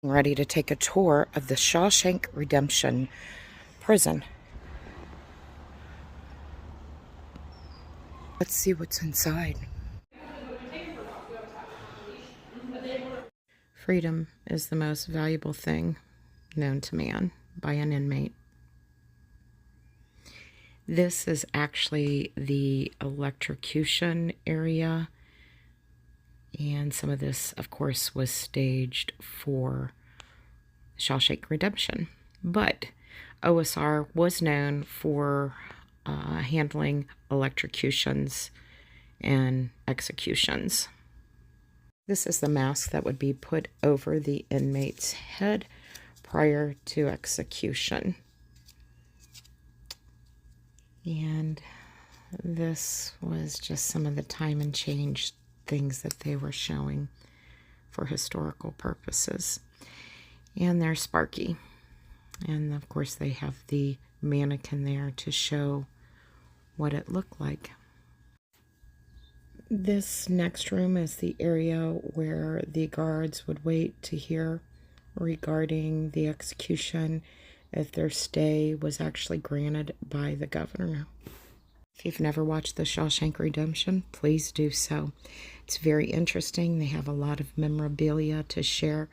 Ready to take a tour of the SHAWSHANK Redemption prison. Let's see what's inside. Freedom is the most valuable thing known to man by an inmate. This is actually the electrocution area, and some of this, of course, was staged for SHAWSHANK Redemption. But OSR was known for handling electrocutions and executions. This is the mask that would be put over the inmate's head prior to execution. And this was just some of the time and change things that they were showing for historical purposes. And there's Sparky. And of course they have the mannequin there to show what it looked like. This next room is the area where the guards would wait to hear regarding the execution, if their stay was actually granted by the governor. If you've never watched the SHAWSHANK Redemption, please do so. It's very interesting. They have a lot of memorabilia to share.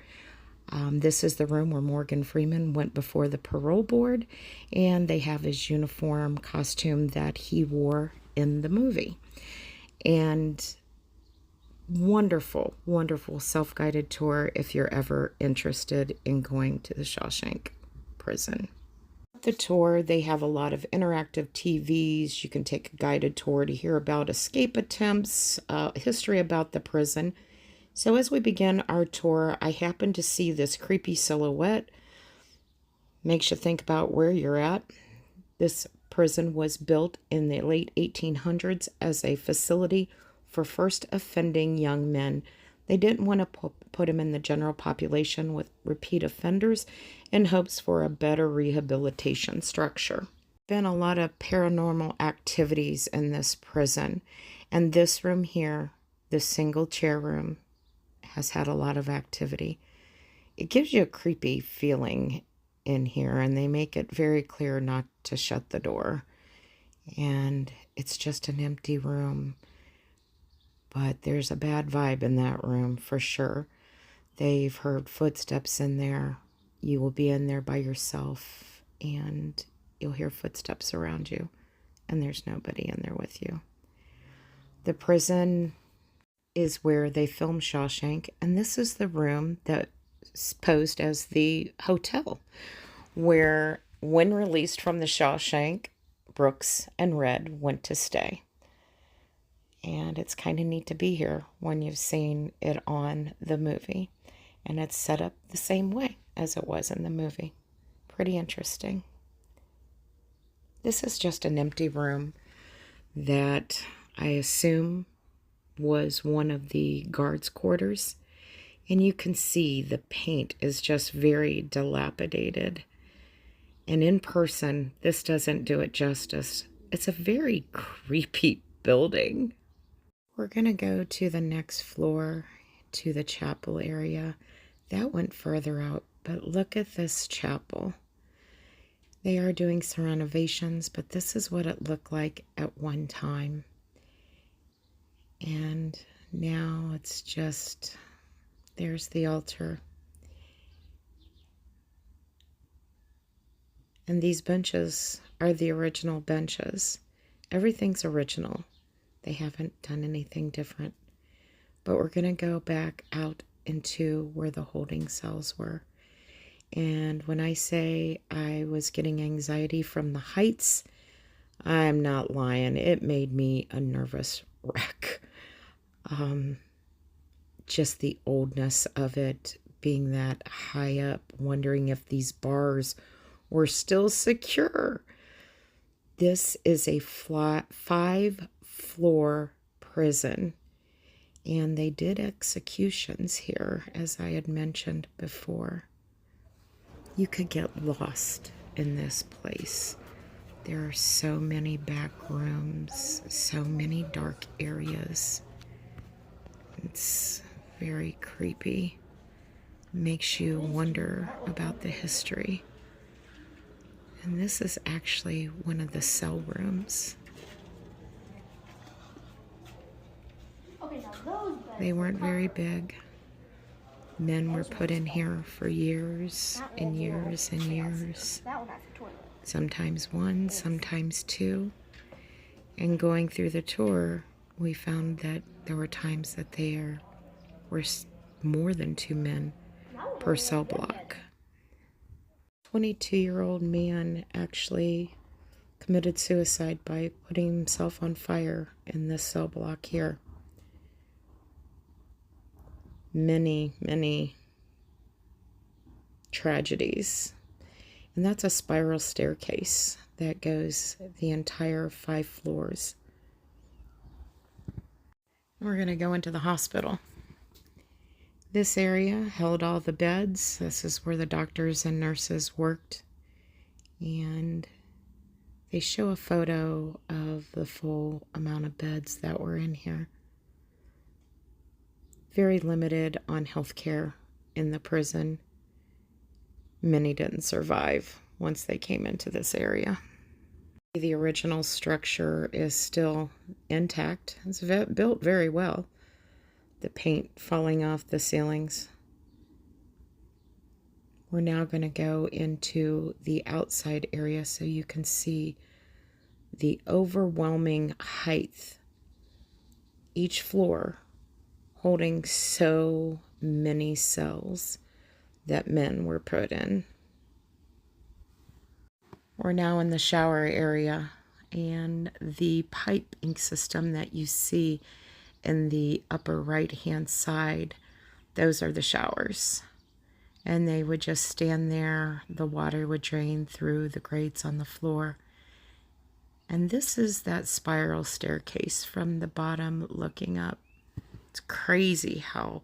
This is the room where Morgan Freeman went before the parole board, and they have his uniform costume that he wore in the movie. And wonderful, wonderful self-guided tour if you're ever interested in going to the SHAWSHANK prison. The tour, they have a lot of interactive TVs. You can take a guided tour to hear about escape attempts, history about the prison. So as we begin our tour, I happen to see this creepy silhouette. Makes you think about where you're at. This prison was built in the late 1800s as a facility for first offending young men. They didn't want to put them in the general population with repeat offenders in hopes for a better rehabilitation structure. Been a lot of paranormal activities in this prison, and this room here, the single chair room, has had a lot of activity. It gives you a creepy feeling in here, and they make it very clear not to shut the door. And it's just an empty room, but there's a bad vibe in that room for sure. They've heard footsteps in there. You will be in there by yourself, and you'll hear footsteps around you, and there's nobody in there with you. The prison is where they filmed Shawshank, and this is the room that's posed as the hotel, where when released from the Shawshank, Brooks and Red went to stay. And it's kind of neat to be here when you've seen it on the movie, and it's set up the same way as it was in the movie. Pretty interesting. This is just an empty room that I assume was one of the guards' quarters, and you can see the paint is just very dilapidated, and in person this doesn't do it justice. It's a very creepy building. We're gonna go to the next floor, to the chapel area. That went further out, but look at this chapel. They are doing some renovations, but this is what it looked like at one time. And now it's just, there's the altar. And these benches are the original benches. Everything's original. They haven't done anything different. But we're going to go back out into where the holding cells were. And when I say I was getting anxiety from the heights, I'm not lying. It made me a nervous wreck. Just the oldness of it, being that high up, wondering if these bars were still secure. This is a 5-floor prison, and they did executions here, as I had mentioned before. You could get lost in this place. There are so many back rooms, so many dark areas. It's very creepy. makes you wonder about the history. And this is actually one of the cell rooms. They weren't very big. Men were put in here for years and years and years. Sometimes one, sometimes two. And going through the tour, we found that there were times that there were more than 2 men per cell block. 22-year-old man actually committed suicide by putting himself on fire in this cell block here. Many, many tragedies. And that's a spiral staircase that goes the entire 5 floors. We're going to go into the hospital. This area held all the beds. This is where the doctors and nurses worked. And they show a photo of the full amount of beds that were in here. Very limited on health care in the prison. Many didn't survive once they came into this area. The original structure is still intact. It's built very well. The paint falling off the ceilings. We're now going to go into the outside area so you can see the overwhelming height. Each floor holding so many cells that men were put in. We're now in the shower area, and the piping system that you see in the upper right hand side, those are the showers. And they would just stand there. The water would drain through the grates on the floor. And this is that spiral staircase from the bottom looking up. It's crazy how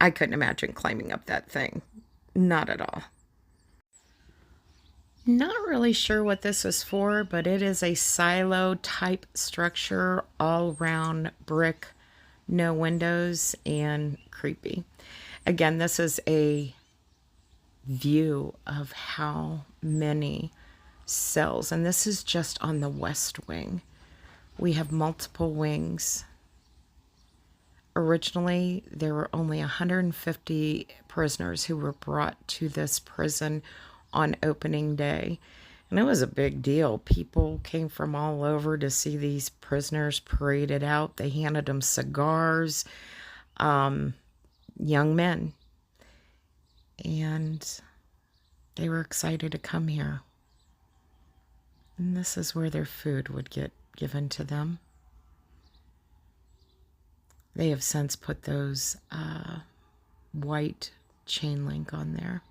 I couldn't imagine climbing up that thing. Not at all. Not really sure what this is for, but it is a silo type structure, all round brick, no windows, and creepy. Again, this is a view of how many cells, and this is just on the west wing. We have multiple wings. Originally, there were only 150 prisoners who were brought to this prison on opening day. And it was a big deal. People came from all over to see these prisoners paraded out. They handed them cigars, young men. And they were excited to come here. And this is where their food would get given to them. They have since put those white chain link on there.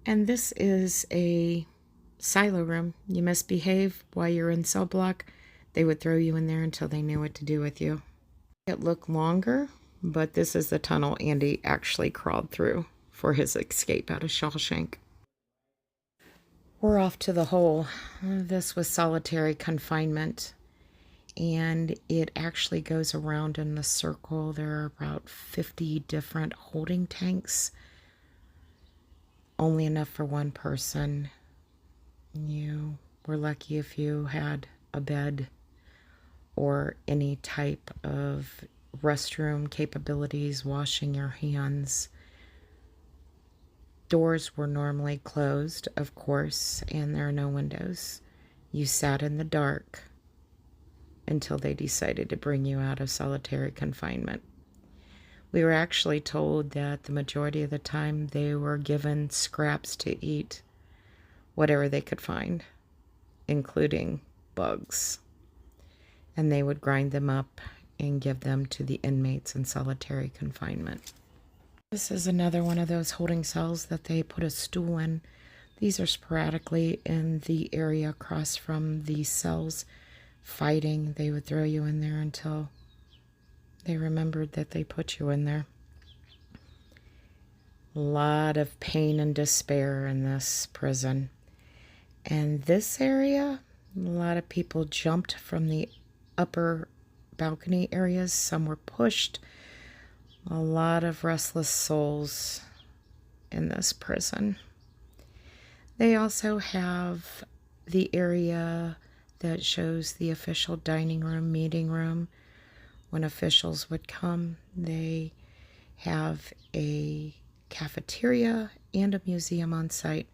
And this is a silo room. You misbehave while you're in cell block, they would throw you in there until they knew what to do with you. It looked longer, but this is the tunnel Andy actually crawled through for his escape out of Shawshank. We're off to the hole. This was solitary confinement, and it actually goes around in the circle. There are about 50 different holding tanks. Only enough for one person. You were lucky if you had a bed or any type of restroom capabilities, washing your hands. Doors were normally closed, of course, and there are no windows. You sat in the dark until they decided to bring you out of solitary confinement. We were actually told that the majority of the time they were given scraps to eat, whatever they could find, including bugs. And they would grind them up and give them to the inmates in solitary confinement. This is another one of those holding cells that they put a stool in. These are sporadically in the area across from these cells. Fighting, they would throw you in there until they remembered that they put you in there. A lot of pain and despair in this prison. And this area, a lot of people jumped from the upper balcony areas. Some were pushed. A lot of restless souls in this prison. They also have the area that shows the official dining room, meeting room. When officials would come, they have a cafeteria and a museum on site.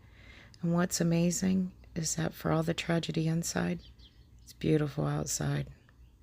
And what's amazing is that for all the tragedy inside, it's beautiful outside.